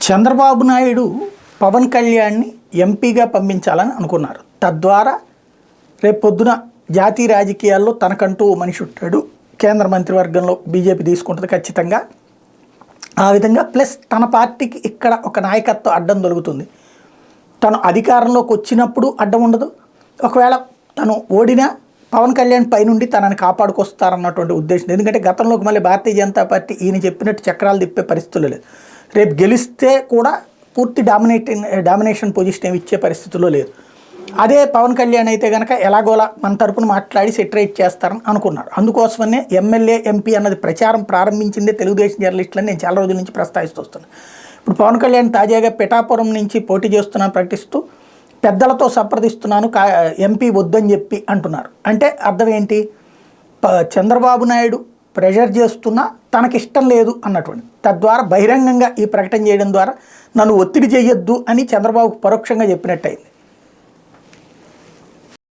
చంద్రబాబు నాయుడు పవన్ కళ్యాణ్ని ఎంపీగా పంపించాలని అనుకున్నారు. తద్వారా రేపు పొద్దున జాతీయ రాజకీయాల్లో తనకంటూ మనిషి ఉంటాడు, కేంద్ర మంత్రివర్గంలో బీజేపీ తీసుకుంటుంది ఖచ్చితంగా. ఆ విధంగా ప్లస్ తన పార్టీకి ఇక్కడ ఒక నాయకత్వం అడ్డం దొరుకుతుంది. తను అధికారంలోకి వచ్చినప్పుడు అడ్డం ఉండదు, ఒకవేళ తను ఓడినా పవన్ కళ్యాణ్ పైనుండి తనని కాపాడుకొస్తారన్నటువంటి ఉద్దేశం. ఎందుకంటే గతంలోకి మళ్ళీ భారతీయ జనతా పార్టీ ఈయన చెప్పినట్టు చక్రాలు తిప్పే పరిస్థితులు లేదు. రేపు గెలిస్తే కూడా పూర్తి డామినేషన్ పొజిషన్ ఏమి ఇచ్చే పరిస్థితుల్లో లేదు. అదే పవన్ కళ్యాణ్ అయితే కనుక ఎలాగోలా మన తరపున మాట్లాడి సెటరేట్ చేస్తారని అనుకున్నారు. అందుకోసమనే ఎమ్మెల్యే ఎంపీ అన్నది ప్రచారం ప్రారంభించిందే తెలుగుదేశం జర్నలిస్టులని నేను చాలా రోజుల నుంచి ప్రస్తావిస్తూ వస్తున్నాను. ఇప్పుడు పవన్ కళ్యాణ్ తాజాగా పిఠాపురం నుంచి పోటీ చేస్తున్నాను ప్రకటిస్తూ పెద్దలతో సంప్రదిస్తున్నాను ఎంపీ వద్దని చెప్పి అంటున్నారు. అంటే అర్థం ఏంటి? చంద్రబాబు నాయుడు ప్రెషర్ చేస్తున్నా తనకిష్టం లేదు అన్నటువంటి, తద్వారా బహిరంగంగా ఈ ప్రకటన చేయడం ద్వారా నన్ను ఒత్తిడి చేయొద్దు అని చంద్రబాబుకు పరోక్షంగా చెప్పినట్టయింది.